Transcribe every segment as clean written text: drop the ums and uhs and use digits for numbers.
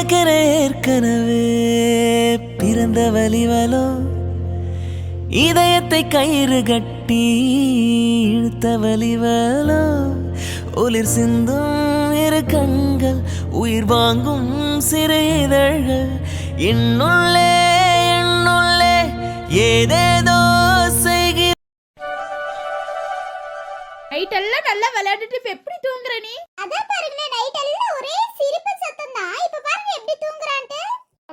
எனக்கென ஏற்கனவே பிறந்த வலிவலோ இதயத்தை கயிறு கட்டி இழுத்த வலிவலோ ஒளிர் சிந்தும் இரு கண்கள் உயிர் வாங்கும் சிறு இதழ்கள் என்னுள்ளே என்னுள்ளே ஏதேதோ செய்கிற. நைட் எல்லாம் நல்லா விளையாடிட்டு இப்ப எப்படி தூங்குற நீ? அதான் பாருங்க நைட் எல்லாம் ஒரே சிரிப்பு சத்தம் தான். இப்ப பாருங்க எப்படி தூங்குறான்ட்டு.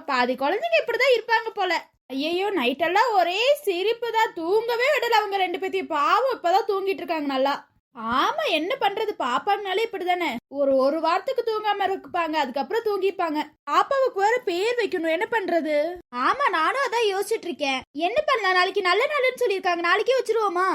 பாதி குழந்தைங்க இப்படிதான் இருப்பாங்க போல. ஐயோ நைட் எல்லாம் ஒரே சிரிப்பு தான், தூங்கவே விடல அவங்க ரெண்டு பேத்தையும். பாவம் இப்பதான் தூங்கிட்டு இருக்காங்க நல்லா. ஆமா என்ன பண்றது, பாப்பாங்கனாலே இப்படிதானே, ஒரு வாரத்துக்கு தூங்காம இருப்பாங்க, அதுக்கப்புறம் தூங்கிப்பாங்க. பாப்பாவுக்கு வேற பேர் வைக்கணும், என்ன பண்றது? ஆமா நானும் அதான் யோசிச்சுட்டு இருக்கேன், என்ன பண்ணலாம். நாளைக்கு நல்ல நாளுன்னு சொல்லியிருக்காங்க, நாளைக்கே வச்சிருவோமா?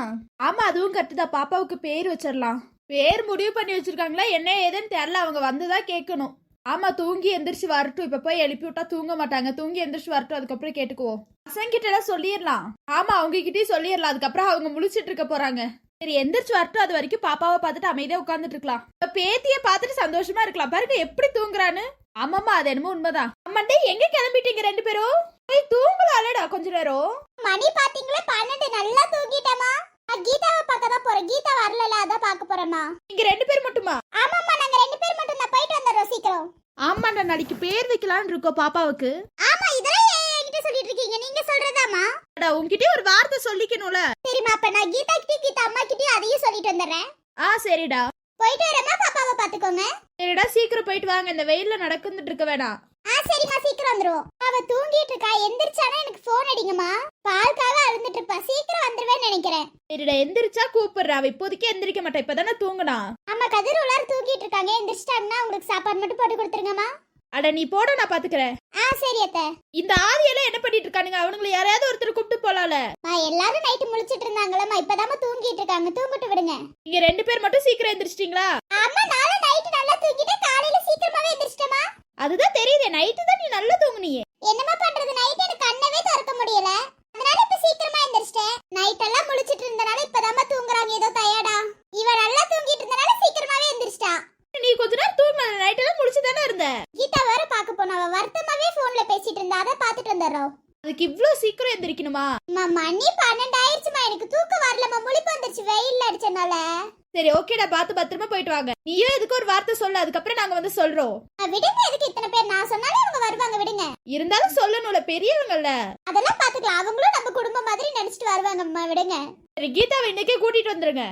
ஆமா அதுவும் கரெக்டுதான், பாப்பாவுக்கு பேர் வச்சிடலாம். பேர் முடிவு பண்ணி வச்சிருக்காங்களா என்ன ஏதுன்னு தெரியல, அவங்க வந்துதான் கேட்கணும். ஆமா தூங்கி எந்திரிச்சு வரட்டும், இப்ப போய் எழுப்பி விட்டா தூங்க மாட்டாங்க. தூங்கி எந்திரிச்சு வரட்டும், அதுக்கப்புறம் கேட்டுக்குவோம். பசங்க கிட்ட எல்லாம் சொல்லிடலாம். ஆமா அவங்க கிட்டயும் சொல்லிடலாம், அதுக்கப்புறம் அவங்க முழிச்சிட்டு இருக்க போறாங்க. சரி எந்திரிச்சு வரட்டும், அது வரைக்கும் பாப்பாவை பார்த்துட்டு அமைதியா உட்காந்துட்டு இருக்கலாம். பேத்திய பார்த்துட்டு சந்தோஷமா இருக்கலாம். பாருங்க எப்படி தூங்குறான்னு. ஆமாமா அது என்னமோ உண்மைதான். அம்மாண்டே எங்க கிளம்பிட்டீங்க ரெண்டு பேரும்? போய் தூங்கலாம்லடா கொஞ்ச நேரம். மணி பாத்தீங்களா 12, நல்லா தூங்கிட்டேமா. கீதாவை பார்க்க தான் போறேன், கீதா வரல அதான் பார்க்க போறேன்னா. நீங்க ரெண்டு பேர் மட்டுமா? ஆமாம்மா நாங்க ரெண்டு பேர் மட்டும், நான் போயிட்டு வந்துடுறோம் சீக்கிரம். ஆமாண்டா நாளைக்கு பேர் வைக்கலாம்னு இருக்கோம் பாப்பாவுக்கு. ஆமா இதெல்லாம் என்கிட்ட சொல்லிட்டு இருக்கீங்க, நீங்க சொல்றதாமா? உங்ககிட்ட ஒரு வார்த்தை சொல்லிக்கணும்ல. சரிம்மா அப்ப நான் கீதா கிட்ட கீதா அம்மா கிட்ட அதையும் சொல்லிட்டு வந்துடுறேன். சரிடா போயிட்டு வரேம்மா, பாப்பாவை பாத்துக்கோங்க. சரிடா சீக்கிரம் போயிட்டு வாங்க, இந்த வெயில்ல நடந்துட்டு இருக்க வேணாம். சரிம்மா சீக்கிரம் வந்துருவோம். அவ தூங்கிட்டு இருக்கா, எந்திரிச்சானா எனக்கு போன் அடிங்கம்மா. பால்காக அழுந்துட்டு இருப்பா, சீக்கிரம் வந்துருவேன்னு நினைக்கிறேன். சரிடா எந்திரிச்சா கூப்பிடுறா, அவ இப்போதைக்கு எந்திரிக்க மாட்டா, இப்பதானே தூங்குனா. ஆமா கதிர் உள்ளார தூங்கிட்டு இருக்காங்க, எந்திரிச்சிட்டாங்கன்னா உங்களுக்கு சாப்பாடு மட்டும் போட்டு கொடுத்துருங்கம்மா. அட நீ போட நான் பாத்துக்கிறேன். சரி அத்தை. இந்த ஆதியெல்லாம் என்ன பண்ணிட்டு இருக்கானுங்க, அவனுங்களை யாரையாவது ஒருத்தர் கூப்பிட்டு போலால. எல்லாரும் நைட்டு முழிச்சிட்டு இருந்தாங்களா, இப்பதாம தூங்கிட்டு இருக்காங்க, தூங்கிட்டு விடுங்க. நீங்க ரெண்டு பேர் மட்டும் சீக்கிரம் எந்திரிச்சிட்டீங்களா? ஆமா நானும் நைட்டு நல்லா தூங்கிட்டேன், காலையில சீக்கிரமாவே எந்திரிச்சிட்டேமா. அதுதான் தெரியுதே, நைட்டு தான் நீ நல்லா தூங்குனியே. என்னமா பண்றது, நைட் எனக்கு கண்ணவே திறக்க முடியல, அதனால இப்ப சீக்கிரமா எந்திரிச்சிட்டேன். நைட் எல்லாம் முழிச்சிட்டு இருந்தனால இப்பதாம தூங்குறாங்க, ஏதோ டயர்டா. இவ நல்லா தூங்கிட்டு இருந்தனால சீக்கிரமாவே எந்திரிச்சிட்டா. நீ கொஞ்ச நேரம் தூங்கல, நைட் எல்லாம் முழிச்சு தானே இருந்த. கீதா வேற பாக்க போனா, அவ வருத்தமாவே போன்ல பேசிட்டு இருந்தா, அத பாத்துட்டு வந்துறோம். அதுக்கு இவ்ளோ சீக்கிரம் எந்திரிக்கணுமா? மணி 12 ஆயிடுச்சுமா, எனக்கு தூக்கம் வரலமா, முழிப்பு வந்துருச்சு வெயில்ல அடிச்சனால. சரி ஓகேடா, பார்த்து பத்திரமா போயிட்டு வாங்க. நீயும் எதுக்கு ஒரு வார்த்தை சொல்லு, அதுக்கப்புறம் நாங்க வந்து சொல்றோம். விடுங்க, எதுக்கு இத்தனை பேர், நான் சொன்னாலே அவங்க வருவாங்க, விடுங்க. இருந்தாலும் சொல்லணும்ல, பெரியவங்கல்ல. அதெல்லாம் பாத்துக்கலாம், அவங்களும் நம்ம குடும்பம் மாதிரி நினைச்சிட்டு வருவாங்கம்மா, விடுங்க. சரி கீதாவை இன்னைக்கே கூட்டிட்டு வந்துருங்க.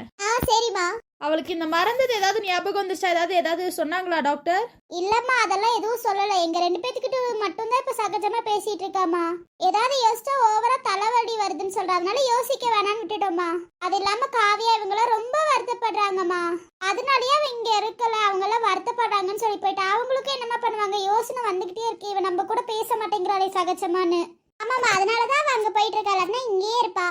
சரிம்மா. அவளுக்கு இந்த மறந்தது ஏதாவது ஞாபகம் வந்துச்சா, ஏதாவது சொன்னாங்களா டாக்டர்? இல்லம்மா அதெல்லாம் எதுவும் சொல்லல, எங்க ரெண்டு பேத்துக்கிட்ட மட்டும்தான் இப்ப சகஜமா பேசிட்டு இருக்காமா. ஏதாவது யோசிச்சா ஓவரா தலைவலி வருதுன்னு சொல்றதுனால யோசிக்க வேணாம்னு விட்டுட்டோம்மா. அது இல்லாம காவியா இவங்களாம் ரொம்ப வருத்தப்படுறாங்கம்மா, அதனாலயே அவங்க இங்க இருக்கல, அவங்க எல்லாம் வருத்தப்படுறாங்கன்னு சொல்லி போயிட்டு அவங்களுக்கும் என்னமா பண்ணுவாங்க, யோசனை வந்துகிட்டே இருக்கு, இவன் நம்ம கூட பேச மாட்டேங்கிறாளே சகஜமான்னு. ஆமாமா அதனாலதான் அங்க போயிட்டு இருக்காளா, இங்கேயே இருப்பா.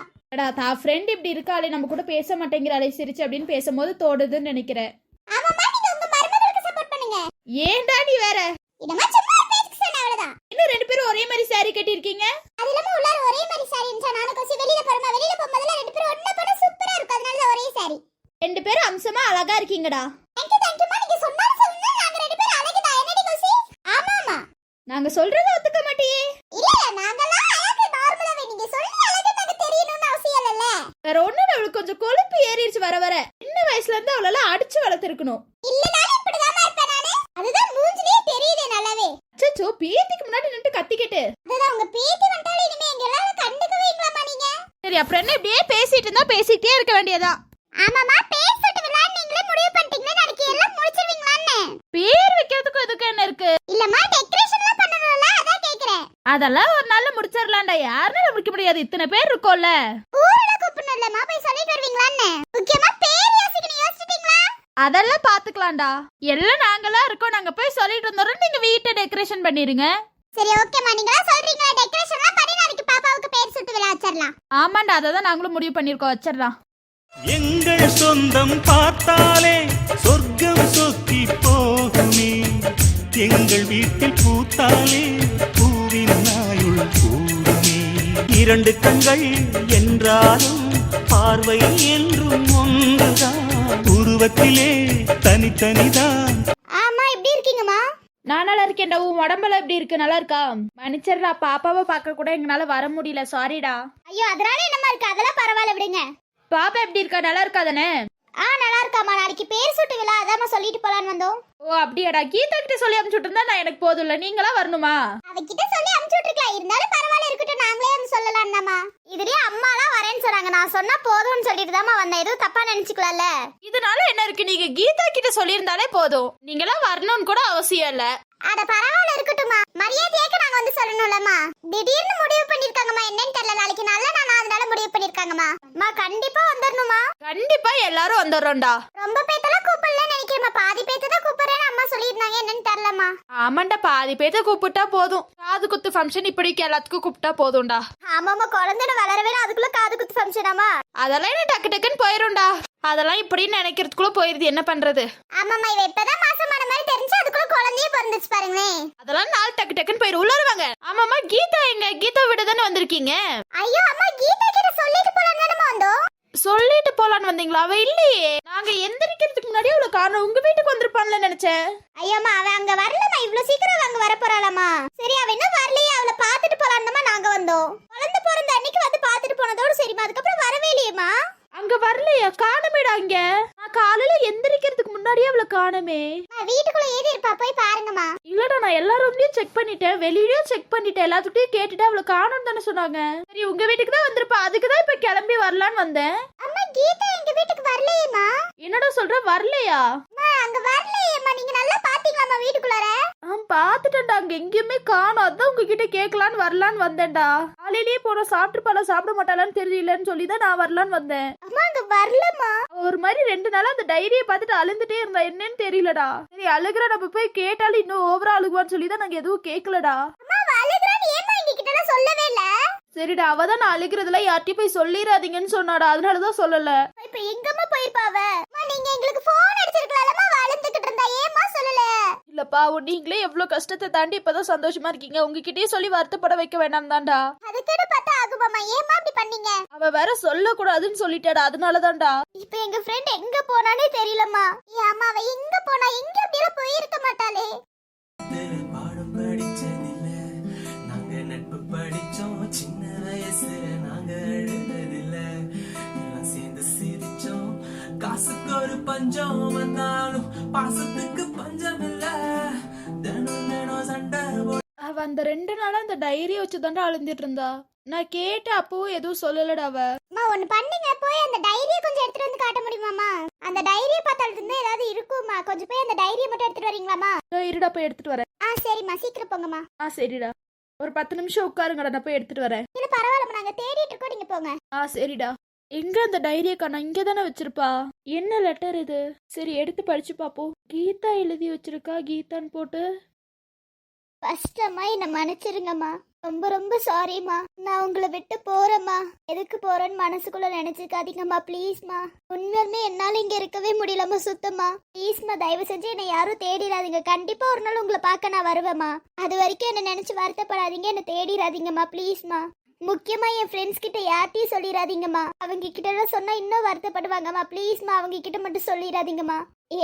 தான் ஃப்ரெண்ட் இப்படி இருக்காளே, நம்ம கூட பேச மாட்டேங்கிறாளே சிரிச்சு அப்படின்னு பேசும்போது தோடுதுன்னு நினைக்கிறேன். ஆமாமா நீங்க உங்க மருமகளுக்கு சப்போர்ட் பண்ணுங்க. ஏன்டா நீ வேற? இதமா சும்மா பேசிட்டு சொன்ன அவ்வளவுதான். இன்னும் ரெண்டு பேரும் ஒரே மாதிரி saree கட்டி இருக்கீங்க. அது இல்லாம உள்ளார ஒரே மாதிரி saree இருந்துச்சா, நானும் கோசி வெளியில போறோமா, வெளியில போகும்போது ரெண்டு பேரும் ஒண்ணா போனா சூப்பரா இருக்கும், அதனால ஒரே saree. ரெண்டு பேரும் அம்சமா அழகா இருக்கீங்கடா. தேங்க்யூமா, நீங்க சொன்னாலும் சொல்லுங்க, நாங்க ரெண்டு பேரும் அழகுதான், என்னடி கோசி? ஆமாமா. நாங்க சொல்றத ஒத்துக்க மாட்டியே. இல்ல நாங்கலாம் அழகு நார்மலாவே, நீங்க சொல்லி அழகு எனக்கு தெரியணும்னு அவசியம் இல்ல. வேற ஒண்ணு, அவளுக்கு கொஞ்சம் கொழுப்பு ஏறிடுச்சு வர வர. சின்ன வயசுல இருந்து அவளெல்லாம் அடிச்சு வளர்த்திருக்கணும். இல்லனாலும் இப்படிதான் இருப்பேன் நானு, அதுதான் மூஞ்சிலே தெரியுதே நல்லாவே. அச்சச்சோ பேத்திக்கு முன்னாடி நின்று கத்திக்கிட்டு. அதுதான் உங்க பேத்தி வந்தாலே இனிமே எங்க எல்லாரும் கண்டுக்கவே இல்லமா நீங்க. சரி அப்புறம் என்ன இப்படியே பேசிட்டு இருந்தா பேசிட்டே இருக்க வேண்டியதா? ஆமாமா பேசிட்டு விளையாட நீங்களே முடிவு பண்ணிட்டீங்களா, நாளைக்கு எல்லாம் முடிச்சிருவீங்களான்னு. பேர் வைக்கிறதுக்கு எதுக்கு என்ன இருக்கு? இல்லம்மா டெக்கரேஷன்லாம் பண்ணணும்ல, அதான் கேக்குறேன். அதெல்லாம் ஒரு நாள்ல முடிச்சிரலாம்டா, யாருன்னு முடிக்க முடியாது, இத்தனை பேர் இருக்கோம்ல. ஊர்ல கூப்பிடணும்லமா, போய் சொல்லிட்டு வருவீங்களான்னு. முக்கியமா பேர் யோசிச்சிட்டீங்களா? அதெல்லாம் பாத்துக்கலாம்டா, எல்லாம் நாங்களா இருக்கோம், நாங்க போய் சொல்லிட்டு வந்துறோம், நீங்க வீட்டை டெக்கரேஷன் பண்ணிருங்க. சரி ஓகேமா, நீங்களா சொல்றீங்களா, டெக்கரேஷன்லாம் பண்ணி நாளைக்கு பாப்பாவுக்கு பேர் சுட்டு விழா வச்சிரலாம். ஆமாண்டா, அததான் நாங்களும் முடிவு பண்ணிருக்கோம், வச்சிரலாம். எங்கள் சொந்தம் பார்த்தாலே சொர்க்கம் சொத்தி போகுமே, எங்கள் வீட்டில் பூத்தாலே பூவின் நாயுள் கூடுமே. இரண்டு கண்கள் என்றாலும் பார்வை என்றும் ஒன்றுதான், உருவத்திலே தனித்தனிதான். ஆமா எப்படி இருக்கீங்கம்மா? நான் நல்லா இருக்கேன்டா. உன் உடம்பெல்லாம் எப்படி இருக்கு? நல்லா இருக்கா? மன்னிச்சிடுறா, பாப்பாவை பார்க்க கூட எங்களால வர முடியல, சாரிடா. ஐயோ அதனால என்னமா இருக்கு, அதெல்லாம் பரவாயில்ல விடுங்க. பாப்பா எப்படி இருக்கா? நல்லா இருக்கா தானே? நல்லா இருக்காமா. நாளைக்கு பேர் சுட்டு விழா, அதாம்மா சொல்லிட்டு போலான்னு வந்தோம். ஓ அப்படியாடா. கீதா கிட்ட சொல்லி அனுப்பிச்சுட்டு இருந்தா நான் எனக்கு போதும் இல்ல, நீங்களா வரணுமா? அவகிட்ட சொல்லி அனுப்பிச்சு விட்டுருக்கலாம், இருந்தாலும் பரவாயில்ல இருக்கட்டும், நாங்களே வந்து சொல்லலாம்தாம்மா. இதுலயே அம்மாலாம் வரேன்னு சொன்னாங்க, நான் சொன்னா போதும்னு சொல்லிட்டு தாம்மா வந்தேன், எதுவும் தப்பா நினைச்சுக்கலாம்ல. இதனால என்ன இருக்கு, நீங்க கீதா கிட்ட சொல்லியிருந்தாலே போதும், நீங்களாம் வரணும்னு கூட அவசியம் இல்ல. அட பரவாயில்ல இருக்கட்டும்மா, மரியாதையாக்க நாங்க வந்து சொல்லணும்லம்மா. திடீர்னு முடிவு பண்ணிருக்காங்கம்மா, என்னன்னு தெரியல, நாளைக்கு நல்ல நான் அதனால முடிவு பண்ணிருக்காங்கம்மா. அம்மா கண்டிப்பா வந்துடணுமா? கண்டிப்பா எல்லாரும் வந்துடுறோம்டா. ரொம்ப பேத்தெல்லாம் கூப்பிடலன்னு நினைக்கிறேம்மா, பாதி பேத்த தான் கூப்பிடுறேன்னு அம்மா சொல்லியிருந்தாங்க, என்னன்னு தெரியலம்மா. ஆமாண்டா, பாதி பேத்த கூப்பிட்டா போதும். காது குத்து ஃபங்க்ஷன் இப்படிக்கு எல்லாத்துக்கும் கூப்பிட்டா போதும்டா. ஆமாம்மா, குழந்தைன்னு வளரவே அதுக்குள்ள காது குத்து ஃபங்க்ஷனாமா? அதெல்லாம் என்ன டக்கு டக்குன்னு போயிரும்டா. அதெல்லாம் இப்படின்னு நினைக்கிறதுக்குள்ள போயிருது, என்ன பண்றது? ஆமாம்மா, இவ இப்பதான் மாசமான மாதிரி தெரிஞ்சு அதுக்குள்ள குழந்தையே பிறந்துச்சு பாருங்களேன். அதெல்லாம் நாள் டக்கு டக்குன்னு போயிரு. உள்ள வருவாங்க. ஆமாமா, கீதா எங்க? கீதா விட தானே வந்திருக்கீங்க? ஐயோ அம்மா, கீதா கிட்ட சொல்லிட்டு போலான்னு வந்தோம். சொல்லிட்டு போலான்னு வந்தீங்களா? அவ இல்லையே. நாங்க எந்திரிக்கிறதுக்கு முன்னாடியே அவளை காணோம். உங்க வீட்டுக்கு வந்திருப்பான்ல நினைச்சேன். ஐயோம்மா, அவ அங்க வரலம்மா, இவ்வளவு சீக்கிரம் அங்க வர போறாளாமா. சரி, அவ இன்னும் வரலையே, அவளை பாத்துட்டு போலான்னு நாங்க வந்தோம். குழந்தை பிறந்த அன்னைக்கு வந்து பாத்துட்டு போனதோடு சரிம்மா, அதுக்கப்புறம் வரவே இல்லையேம்மா. அங்க வரலையா? காணமேடா. அங்க நான் காலையில எந்திரிக்கிறதுக்கு முன்னாடியே அவளை காணமே. வீட்டுக்குள்ள ஏறி இருப்பா, போய் பாருங்கம்மா. இல்லடா, நான் எல்லா ரூம்லயும் செக் பண்ணிட்டேன், வெளியிலயும் செக் பண்ணிட்டேன், எல்லாத்துக்கிட்டையும் கேட்டுட்டு அவளை காணோம்னு தானே சொன்னாங்க. சரி, உங்க வீட்டுக்கு தான் வந்திருப்பா, அதுக்குதான் இப்ப கிளம்பி வரலான்னு வந்தேன். அம்மா, கீதா எங்க வீட்டுக்கு வரலையேம்மா. என்னடா சொல்ற? வரலையா? அங்க வரலையேம்மா, நீங்க நல்லா பாத்தீங்களாம்மா வீட்டுக்குள்ளார? பாத்துட்டேன்டா, அங்க எங்கேயுமே காணோம். அதான் உங்ககிட்ட கேட்கலான்னு வரலான்னு வந்தேன்டா. காலையிலேயே போறோம், சாப்பிட்டுப்பாளா சாப்பிட மாட்டாளான்னு தெரியலன்னு சொல்லிதான் நான் வரலான்னு வந்தேன். அம்மா, அங்க வரலம்மா. ஒரு மாதிரி 2 நாளா அந்த டைரியை பார்த்துட்டு அழுந்துட்டே இருந்தா, என்னன்னு தெரியலடா. சரி, அழுகுற நம்ம போய் கேட்டாலும் இன்னும் ஓவரா அழுகுவான்னு சொல்லிதான் நாங்க எதுவும் கேட்கலடா. அம்மா, அழுகுறான்னு ஏம்மா எங்க கிட்ட சொல்லவே இல்ல? சரிடா, அவதான் நான் அழுகிறதுல யார்ட்டையும் போய் சொல்லிடாதீங்கன்னு சொன்னாடா, அதனாலதான் சொல்லல. இப்ப எங்கம்மா போயிருப்பாவ? நீங்க எங்களுக்கு போன் அடிச்சிருக்கலாம்மா, அழுந்துகிட்டு இருந்தா, ஏம்மா சொல்லல? இல்லப்பா, நீங்களே எவ்வளவு கஷ்டத்தை தாண்டி இப்பதான் சந்தோஷமா இருக்கீங்க, உங்ககிட்டயே சொல்லி வருத்தப்பட வைக்க வேண்டாம் தான்டா. அதுக்கு பார்த்தா ஆகுமாமா, ஏம்மா அப்படி பண்ணீங்க? அவ வேற சொல்ல கூடாதுன்னு சொல்லிட்டாடா, அதனாலதான்டா. இப்ப எங்க ஃப்ரெண்ட் எங்க போனானே தெரியலம்மா. ஏம்மா, அவ எங்க போனா? எங்க அப்படியே போயிருக்க மாட்டாளே. பாடம் படிச்சதில்ல, நாங்க நட்பு படிச்சோம், சின்ன வயசுல நாங்க அழுததில்ல, எல்லாம் சேர்ந்து சிரிச்சோம், காசுக்கு ஒரு பஞ்சம் வந்தாலும் பாசத்துக்கு பஞ்சம் இல்ல, தினம் தினம் சண்டை அவ அந்த 2 நாளா அந்த டைரியை வச்சுதான்டா அழுந்துட்டு இருந்தா. நான் கேட்ட அப்பவும் எதுவும் சொல்லலடா அவ. அம்மா, ஒன்னு பண்ணுங்க, போய் அந்த டைரியை கொஞ்சம் எடுத்துட்டு வந்து காட்ட முடியுமாமா? அந்த டைரியை பார்த்தாலும் இருந்தா ஏதாவது இருக்குமா, கொஞ்சம் போய் அந்த டைரியை மட்டும் எடுத்துட்டு வரீங்களாமா? இருடா, போய் எடுத்துட்டு வரேன். சரிம்மா, சீக்கிரம் போங்கம்மா. சரிடா, ஒரு 10 நிமிஷம் உட்காருங்கடா, நான் போய் எடுத்துட்டு வரேன். இல்ல பரவாயில்லம்மா, நாங்க தேடிட்டு இருக்கோம், நீங்க போங்க. சரிடா. எங்க அந்த டைரியை காணோம்? இங்க தானே வச்சிருப்பா. என்ன லெட்டர் இது? சரி, எடுத்து படிச்சு பாப்போம். கீதா எழுதி வச்சிருக்கா, கீதான்னு போட்டு. ஃபர்ஸ்ட் அம்மா, என்ன மன்னிச்சிருங்கம்மா, ரொம்ப ரொம்ப சாரிம்மா. நான் உங்களை விட்டு போறேம்மா. எதுக்கு போறேன்னு மனசுக்குள்ள நினைச்சுக்காதீங்கம்மா, ப்ளீஸ்மா. உண்மையுமே என்னால இங்க இருக்கவே முடியலம்மா சுத்தமா. ப்ளீஸ்மா, தயவு செஞ்சு என்னை யாரும் தேடிடாதீங்க. கண்டிப்பா ஒரு நாள் உங்களை பார்க்க நான் வருவேம்மா. அது வரைக்கும் என்ன நினைச்சு வருத்தப்படாதீங்க, என்ன தேடிடாதீங்கம்மா, ப்ளீஸ்மா. முக்கியமா என் ஃப்ரெண்ட்ஸ் கிட்ட யார்ட்டையும் சொல்லிடாதீங்கம்மா. அவங்க கிட்ட எல்லாம் சொன்னா இன்னும் வருத்தப்படுவாங்கம்மா. ப்ளீஸ்மா, அவங்க கிட்ட மட்டும் சொல்லிடாதீங்கம்மா.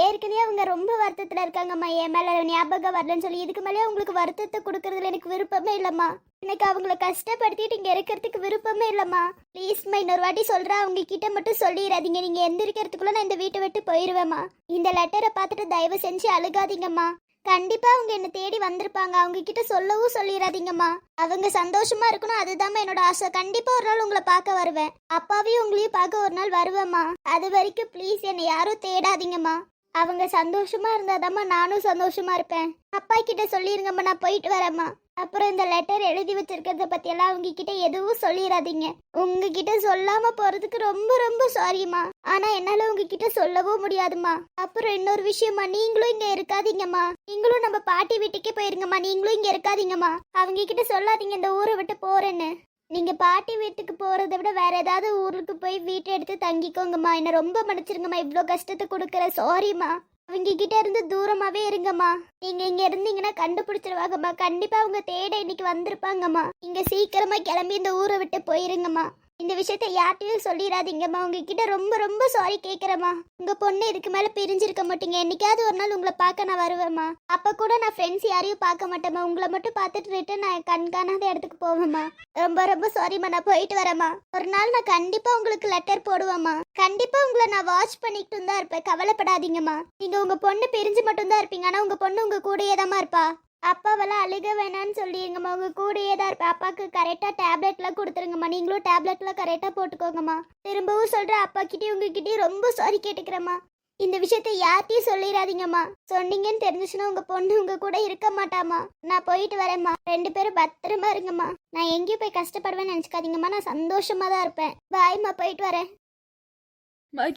ஏற்கனவே அவங்க ரொம்ப வருத்தத்துல இருக்காங்கம்மா, என் மேல ஞாபகம் வரலன்னு சொல்லி. இதுக்கு மேலே உங்களுக்கு வருத்தத்தை கொடுக்கறதுல எனக்கு விருப்பமே இல்லம்மா. எனக்கு அவங்கள கஷ்டப்படுத்திட்டு இங்க இருக்கிறதுக்கு விருப்பமே இல்லம்மா. ப்ளீஸ்மா, இன்னொரு வாட்டி சொல்றேன், அவங்க கிட்ட மட்டும் சொல்லிடாதீங்க. நீங்க எந்திரிக்கிறதுக்குள்ள நான் இந்த வீட்டை விட்டு போயிருவேம்மா. இந்த லெட்டரை பார்த்துட்டு தயவு செஞ்சு அழுகாதீங்கம்மா. கண்டிப்பா அவங்க என்ன தேடி வந்திருப்பாங்க, அவங்க கிட்ட சொல்லவும் சொல்லிடாதீங்கம்மா. அவங்க சந்தோஷமா இருக்கணும், அதுதான் என்னோட ஆசை. கண்டிப்பா ஒரு நாள் உங்களை பார்க்க வருவேன். அப்பாவையும் உங்களையும் பார்க்க ஒரு நாள் வருவேம்மா. அது வரைக்கும் ப்ளீஸ் என்னை யாரும் தேடாதீங்கம்மா. அவங்க சந்தோஷமா இருந்தாதாம்மா நானும் சந்தோஷமா இருப்பேன். அப்பா கிட்ட சொல்லிருங்கம்மா, நான் போயிட்டு வரேம்மா. அப்புறம் இந்த லெட்டர் எழுதி வச்சிருக்கிறத பத்தி எல்லாம் அவங்க கிட்ட எதுவும் சொல்லிடாதீங்க. உங்ககிட்ட சொல்லாம போறதுக்கு ரொம்ப ரொம்ப சாரிம்மா. ஆனா என்னால உங்ககிட்ட சொல்லவும் முடியாதுமா. அப்புறம் இன்னொரு விஷயமா, நீங்களும் இங்க இருக்காதீங்கம்மா. நீங்களும் நம்ம பாட்டி வீட்டுக்கே போயிருங்கம்மா. நீங்களும் இங்க இருக்காதீங்கம்மா. அவங்க கிட்ட சொல்லாதீங்க இந்த ஊரை விட்டு போறேன்னு. நீங்க பாட்டி வீட்டுக்கு போறதை விட வேற ஏதாவது ஊருக்கு போய் வீட்டை எடுத்து தங்கிக்கோங்கம்மா. என்ன ரொம்ப மன்னிச்சிருங்கம்மா, இவ்வளோ கஷ்டத்தை கொடுக்குற. சாரிம்மா. அவங்க கிட்ட இருந்து தூரமாவே இருங்கம்மா. நீங்க இங்க இருந்தீங்கன்னா கண்டுபிடிச்சிருவாங்கம்மா. கண்டிப்பா அவங்க தேட இன்னைக்கு வந்திருப்பாங்கம்மா. நீங்க சீக்கிரமா கிளம்பி இந்த ஊரை விட்டு போயிருங்கம்மா. இந்த விஷயத்த யார்கிட்டயும் சொல்லிடாதீங்கம்மா. உங்ககிட்ட ரொம்ப ரொம்ப சாரி கேட்குறேம்மா. உங்க பொண்ணு இதுக்கு மேல பிரிஞ்சிருக்க மாட்டீங்க. என்னைக்காவது ஒரு நாள் உங்களை பார்க்க நான் வருவேம்மா. அப்ப கூட நான் ஃப்ரெண்ட்ஸ் யாரையும் பார்க்க மாட்டேம்மா. உங்களை மட்டும் பார்த்துட்டு ரிட்டன் நான் கண்காணாத இடத்துக்கு போவேம்மா. ரொம்ப ரொம்ப சாரிம்மா. நான் போயிட்டு வரேம்மா. ஒரு நாள் நான் கண்டிப்பா உங்களுக்கு லெட்டர் போடுவேம்மா. கண்டிப்பா உங்களை நான் வாட்ச் பண்ணிட்டு தான் இருப்பேன். கவலைப்படாதீங்கம்மா. நீங்க உங்க பொண்ணு பிரிஞ்சு மட்டும் தான் இருப்பீங்க. ஆனா உங்க பொண்ணு உங்க கூடயே தாம்மா இருப்பா. அப்பாவெல்லாம் அழுக வேணான்னு சொல்லிடுங்கம்மா. உங்க கூடயே தான் இருப்பேன். அப்பாவுக்கு கரெக்டாக டேப்லெட்லாம் கொடுத்துருங்கம்மா. நீங்களும் டேப்லெட்லாம் கரெக்டாக போட்டுக்கோங்கம்மா. திரும்பவும் சொல்கிறேன், அப்பா கிட்டே உங்ககிட்டயும் ரொம்ப சாரி கேட்டுக்கிறேம்மா. இந்த விஷயத்த யார்கிட்டயும் சொல்லிடாதீங்கம்மா. சொன்னீங்கன்னு தெரிஞ்சுச்சுன்னா உங்க பொண்ணு உங்க கூட இருக்க மாட்டாமா. நான் போயிட்டு வரேம்மா. 2 பேரும் பத்திரமா இருங்கம்மா. நான் எங்கேயும் போய் கஷ்டப்படுவேன்னு நினச்சிக்காதீங்கம்மா. நான் சந்தோஷமா தான் இருப்பேன். பாய்மா, போயிட்டு வரேன்.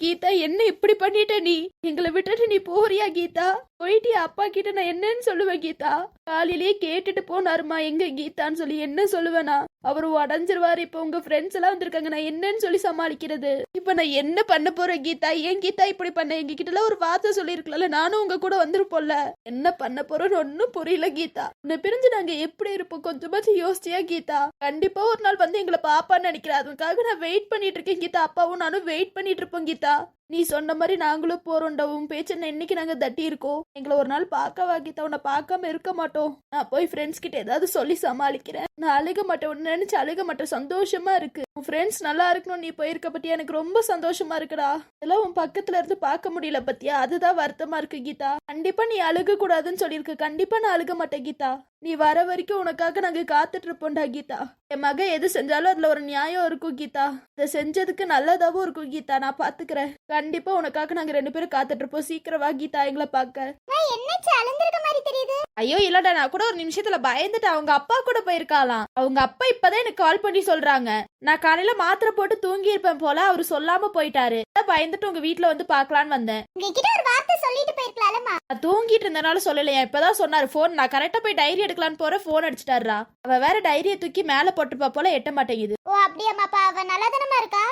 கீதா, என்ன இப்படி பண்ணிட்ட நீ? எங்களை விட்டுட்டு நீ போறியா கீதா? போயிட்டியா? அப்பா கிட்ட நான் என்னன்னு சொல்லுவேன் கீதா? காலையிலேயே கேட்டுட்டு போனாருமா எங்க கீதான்னு சொல்லி. என்ன சொல்லுவேனா? அவரு உடஞ்சிருவாரு. இப்ப உங்க ஃப்ரெண்ட்ஸ் எல்லாம் வந்திருக்காங்க. நான் என்னன்னு சொல்லி சமாளிக்கிறது? இப்ப நான் என்ன பண்ண போறேன் கீதா? ஏன் கீதா இப்படி பண்ண? எங்க கிட்ட எல்லாம் ஒரு வார்த்தை சொல்லிருக்கல, நானும் உங்க கூட வந்திருப்போம்ல. என்ன பண்ண போறோம்னு ஒன்னும் புரியல கீதா. உன்னை பிரிஞ்சு நாங்க எப்படி இருப்போம்? கொஞ்சமாச்சும் யோசிச்சியா கீதா? கண்டிப்பா ஒரு நாள் வந்து எங்களை பாப்பான்னு நினைக்கிறேன். அதுக்காக நான் வெயிட் பண்ணிட்டு இருக்கேன் கீதா. அப்பாவும் நானும் வெயிட் பண்ணிட்டு இருப்போம் கீதா. நீ சொன்ன மாதிரி நாங்களும் போறோம்டா. உன் பேச்சு இன்னைக்கு நாங்க தட்டி இருக்கோம். எங்களை ஒரு நாள் பார்க்கவா கீதா? உன்னை பார்க்காம இருக்க மாட்டோம். நான் போய் ஃப்ரெண்ட்ஸ் கிட்ட ஏதாவது சொல்லி சமாளிக்கிறேன். நான் அழுக மாட்டேன். உன்னை நினைச்சு அழுக மாட்டேன். சந்தோஷமா இருக்கு. உன் ஃப்ரெண்ட்ஸ் நல்லா இருக்கணும். நீ போயிருக்க பத்தியா எனக்கு ரொம்ப சந்தோஷமா இருக்குடா. இதெல்லாம் உன் பக்கத்துல இருந்து பார்க்க முடியல பத்தியா? அதுதான் வருத்தமா இருக்கு கீதா. கண்டிப்பா நீ அழுக கூடாதுன்னு சொல்லியிருக்கு. கண்டிப்பா நான் அழுக மாட்டேன் கீதா. நீ வர வரைக்கும் உனக்காக நாங்க காத்துட்டு இருப்போம்டா கீதா. என் மக எது செஞ்சாலும் அதுல ஒரு நியாயம் இருக்கும் கீதா. இதை செஞ்சதுக்கு நல்லதாவும் இருக்கும் கீதா. நான் பாத்துக்கிறேன். கண்டிப்பா உனக்காக நாங்க 2 பேரும் காத்துட்டு இருப்போம். சீக்கிரம் வா கீதா எங்களை பார்க்க. ஐயோ இல்லடா, நான் கூட ஒரு நிமிஷத்துல பயந்துட்டு அவங்க அப்பா கூட போயிருக்காலாம். அவங்க அப்பா இப்பதான் எனக்கு கால் பண்ணி சொல்றாங்க. நான் காலையில மாத்திரை போட்டு தூங்கி இருப்பேன் போல, அவரு சொல்லாம போயிட்டாரு. பயந்துட்டு உங்க வீட்டுல வந்து பாக்கலான்னு வந்தேன். தூங்கிட்டு இருந்தனால சொல்லலையா? இப்பதான் சொன்னாரு போன். நான் கரெக்டா போய் டைரி எடுக்கலான்னு போறேன், போன் அடிச்சிட்டாரா. அவ வேற டைரியை தூக்கி மேல போட்டுப்பா போல, எட்ட மாட்டேங்குது. ஓ அப்படியாமாப்பா? அவ நல்லாதானமா இருக்கா?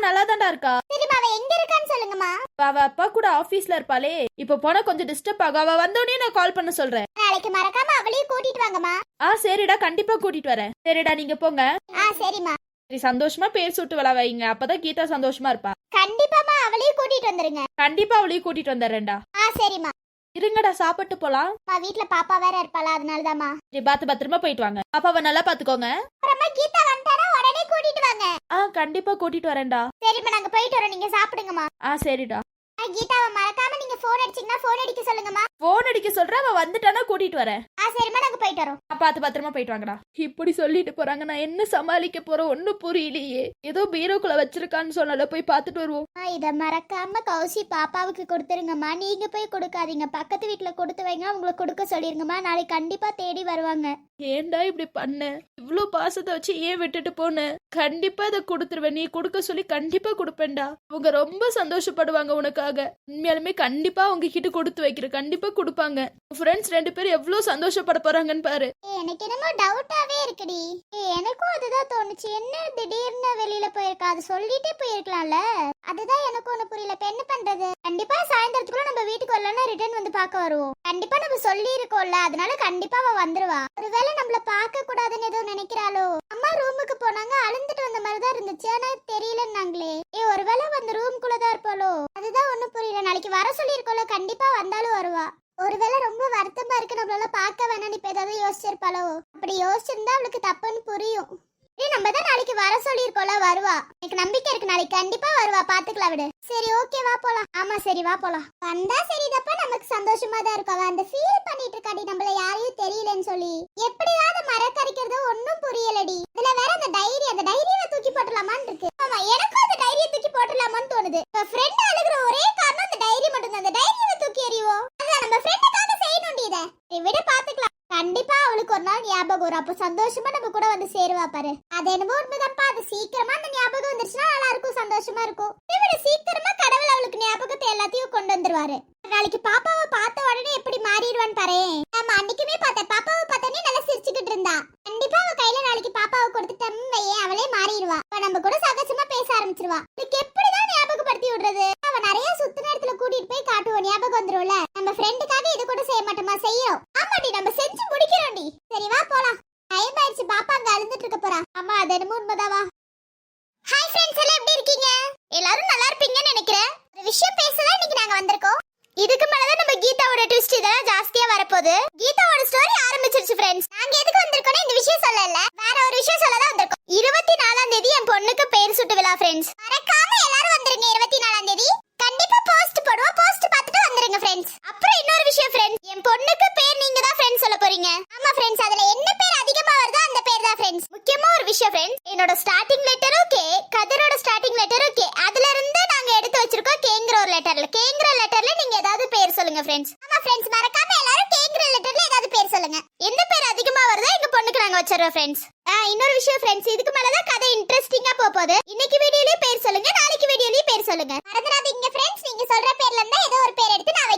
நல்லாதான்டா இருக்கா. சரிம்மா, அவ எங்க இருக்கான்னு சொல்லுங்கம்மா. அவ அப்பா கூட ஆபீஸ்ல இருப்பாளே. இப்ப போனா கொஞ்சம் டிஸ்டர்ப் ஆகும். அவ வந்தோடனே நான் கால் பண்ண சொல்றேன். நாளைக்கு மறக்காம அவளையும் கூட்டிட்டு வாங்கம்மா. சரிடா, கண்டிப்பா கூட்டிட்டு வரேன். சரிடா, நீங்க போங்க. சரிம்மா. சரி, சந்தோஷமா பேர் சுட்டு விளா வைங்க. அப்பதான் கீதா சந்தோஷமா இருப்பா. கண்டிப்பாமா, அவளையும் கூட்டிட்டு வந்துருங்க. கண்டிப்பா அவளையும் கூட்டிட்டு வந்துடுறேன்டா. சரிம்மா. இருங்கடா, சாப்பிட்டு போலாம். வீட்ல பாப்பா வேற இருப்பாளா, அதனாலதாம்மா. சரி, பத்திரமா போயிட்டு வாங்க. பாப்பாவை நல்லா பாத்துக்கோங்க. அப்புறமா கீதா வந்துட்டானா உடனே கூட்டிட்டு வாங்க. கண்டிப்பா கூட்டிட்டு வரேன்டா. சரிம்மா, நாங்க போயிட்டு வரோம். நீங்க சாப்பிடுங்கம்மா. சரிடா. கீதாவை மறக்காம நீங்க போன் அடிச்சீங்கன்னா போன் அடிக்க சொல்லுங்கம்மா. போன் அடிக்க சொல்றேன். அவ வந்துட்டானா கூட்டிட்டு வரேன். சரிம்மா, நாங்க போயிட்டு வரோம். பார்த்து பத்திரமா போயிட்டு வாங்கடா. இப்படி சொல்லிட்டு போறாங்க. நான் என்ன சமாளிக்க போறோம் ஒன்னும் புரியலையே. ஏதோ பீரோக்குள்ள வச்சிருக்கான்னு சொன்னால, போய் பார்த்துட்டு வருவோம். இத மறக்காம கௌசி பாப்பாவுக்கு கொடுத்துருங்கம்மா. நீங்க போய் கொடுக்காதீங்க. பக்கத்து வீட்டுல கொடுத்து வைங்க. அவங்களை கொடுக்க சொல்லிருங்கம்மா. நாளைக்கு கண்டிப்பா தேடி வருவாங்க. ஏன்டா இப்படி பண்ண? இவ்ளோ பாசத்தை வச்சு ஏன் விட்டுட்டு போன? கண்டிப்பா இதை கொடுத்துருவேன். நீ கொடுக்க சொல்லி கண்டிப்பா கொடுப்பேன்டா. அவங்க ரொம்ப சந்தோஷப்படுவாங்க உனக்காக. உண்மையாலுமே கண்டிப்பா அவங்க கிட்ட கொடுத்து வைக்கிற. கண்டிப்பா கொடுப்பாங்க. ஃப்ரெண்ட்ஸ் 2 பேரும் எவ்வளவு சந்தோஷப்பட போறாங்கன்னு பாரு. எனக்கு என்னமோ டவுட்டாவே இருக்குடி. எனக்கும் அதுதான் தோணுச்சு. என்ன திடீர்னு வெளியில போயிருக்கா? அது சொல்லிட்டே போயிருக்கலாம்ல. அதுதான் எனக்கு ஒண்ணு புரியல. இப்ப என்ன பண்றது? கண்டிப்பா சாயந்தரத்துக்குள்ள நம்ம வீட்டுக்கு வரலன்னா ரிட்டர்ன் வந்து பார்க்க வருவோம். கண்டிப்பா நம்ம சொல்லி இருக்கோம்ல, அதனால கண்டிப்பா அவ வந்துருவா. ஒருவேளை நம்மள பார்க்க கூடாதுன்னு ஏதோ நினைக்கிறாளோ? அம்மா ரூமுக்கு போனாங்க, அழுந்துட்டு வந்த மாதிரிதான் இருந்துச்சு. ஆனா தெரியலன்னாங்களே. ஒருவேளை அந்த ரூம்குள்ளதான் இருப்பாளோ? அதுதான் ஒண்ணும் புரியல. நாளைக்கு வர சொல்லி இருக்கோம்ல, கண்டிப்பா வந்தாலும் வருவா. ஒருவேளை ரொம்ப வருத்தமா இருக்கு, நம்மளால பார்க்க வேணாம்னு இப்ப ஏதாவது யோசிச்சிருப்பாளோ? அப்படி யோசிச்சிருந்தா அவளுக்கு தப்புன்னு புரியும். நம்ம தான் நாளைக்கு வர சொல்லிருக்கோம்ல, வருவா. எனக்கு நம்பிக்கை இருக்கு. நாளைக்கு கண்டிப்பா வருவா. பாத்துக்கலாம் விடு. சரி, ஓகே, வா போலாம். ஆமா, சரி, வா போலாம். வந்தா சரிதப்ப நமக்கு சந்தோஷமா தான் இருக்கும். அவ அந்த ஃபீல் பண்ணிட்டு இருக்காடி, நம்மள யாரையும் தெரியலன்னு சொல்லி. எப்படிதான் அதை மறக்கறிக்கிறது ஒன்னும் புரியலடி. இதுல வேற அந்த டைரியை தூக்கி போட்டலாமான்னு இருக்கு. ஆமா, எனக்கும் அந்த டைரியை தூக்கி போட்டலாமான்னு தோணுது. ஃப்ரெண்ட் அழுகுற ஒரே காரணம் அந்த டைரி மட்டும் தான். அந்த டைரியை தூக்கி எறிவோம். அதான் நம்ம ஃப்ரெண்டுக்காக செய்யணும்டி. இதை விட பாத்துக்கலாம். கண்டிப்பா அவளுக்கு ஒரு நாள் ஞாபகம் வரும். அப்ப சந்தோஷமா நம்ம கூட வந்து சேருவா பாரு. அது என்னமோ உண்மைதான்ப்பா. அது சீக்கிரமா அந்த ஞாபகம் வந்துருச்சுன்னா நல்லா இருக்கும், சந்தோஷமா இருக்கும். இவரு சீக்கிரமா கடவுள் அவளுக்கு ஞாபகத்தை எல்லாத்தையும் கொண்டு வந்துருவாரு. நாளைக்கு பாப்பாவை பார்த்த உடனே எப்படி மாறிடுவான்னு பாரு. நம்ம அன்னைக்குமே பார்த்தேன். பாப்பாவை பார்த்தோன்னே நல்லா சிரிச்சுக்கிட்டு இருந்தா. கண்டிப்பா அவ கையில நாளைக்கு பாப்பாவை கொடுத்துட்டோம்னு அவளே மாறிடுவா. நம்ம கூட சகஜமா பேச ஆரம்பிச்சிருவா. இதுக்கு எப்படிதான் ஞாபகப்படுத்தி விடுறது? அவ நிறைய சுத்தின இடத்துல கூட்டிட்டு போய் காட்டுவோம். ஞாபகம் வந்துரும்ல. நம்ம ஃப்ரெண்டுக்காக இது கூட செய்ய மாட்டோமா? செய்யறோம். ஆமாடி, நம்ம செஞ்சு முடிக்கிறோம்டி. சரி, வா போலாம். டைம் ஆயிடுச்சு. பாப்பா அங்க அழுந்துட்டு இருக்க போறா. ஆமா, அது என்னமோ உண்மைதாவா. ஹாய் ஃப்ரெண்ட்ஸ் எல்லாம் எப்படி இருக்கீங்க? எல்லாரும் நல்லா இருப்பீங்கன்னு நினைக்கிறேன். ஒரு விஷயம் பேசலாம் இன்னைக்கு நாங்க வந்திருக்கோம். இதுக்கு மேலதான் நம்ம கீதாவோட ட்விஸ்ட் இதெல்லாம் ஜாஸ்தியா வரப்போகுது. கீதாவோட ஸ்டோரி ஆரம்பிச்சிருச்சு ஃப்ரெண்ட்ஸ். நாங்க எதுக்கு வந்திருக்கோம்னா இந்த விஷயம் சொல்லல, வேற ஒரு விஷயம் சொல்ல தான் வந்திருக்கோம். 24ஆம் தேதி என் பொண்ணுக்கு பேர் சுட்டு விழா ஃப்ரெண்ட்ஸ். மறக்காம எல்லாரும் வந்துருங்க. 24ஆம் தேதி கண்டிப்பா போஸ்ட் போடுவோம். போஸ்ட் பார்த்துட்டு வந்துருங்க ஃப்ரெண்ட்ஸ். அப்புறம் இன்னொரு விஷயம் ஃப்ரெண்ட்ஸ், என் பொண்ணுக்கு பேர் நீங்க தான் ஃப்ரெண்ட்ஸ் சொல்ல போறீங்க. ஆமா ஃப்ரெண்ட்ஸ், அதுல என்ன பேர் அதிகமா வருதோ அந்த பேர் தான் ஃப்ரெண்ட்ஸ். முக்கியமா ஒரு விஷயம் ஃப்ரெண்ட்ஸ், என்னோட ஸ்டார்டிங் லெட்டரும் கே, கதிரோட ஸ்டார்டிங் லெட்டரும் கே. அதுல இருந்து நாங்க எடுத்து வச்சிருக்கோம் கேங்கிற ஒரு லெட்டர்ல. கேங்கிற லெட்டர்ல நீங்க ஏதாவது பேர் சொல்லுங்க ஃப்ரெண்ட்ஸ். ஆமா ஃப்ரெண்ட்ஸ், மறக்காம எல்லாரும் கேங்கிற லெட்டர்ல ஏதாவது பேர் சொல்லுங்க. எந்த பேர் அதிகமா வருதோ எங்க பொண்ணுக்கு நாங்க வச்சிரோம் ஃப்ரெண்ட்ஸ். இன்னொரு விஷயம் ஃப்ரெண்ட்ஸ், இதுக்கு மேல தான் கதை இன்ட்ரஸ்டிங்கா போகுது. இன்னைக்கு வீடியோலயே பேர் சொல்லுங்க, நாளைக்கு வீடியோலயே பேர் சொல்லுங்க. மறந்துடாதீங்க ஃப்ரெண்ட்ஸ், நீங்க சொல்ற பேர்ல இருந்தா ஏதோ ஒரு பேர் எடுத்து நான்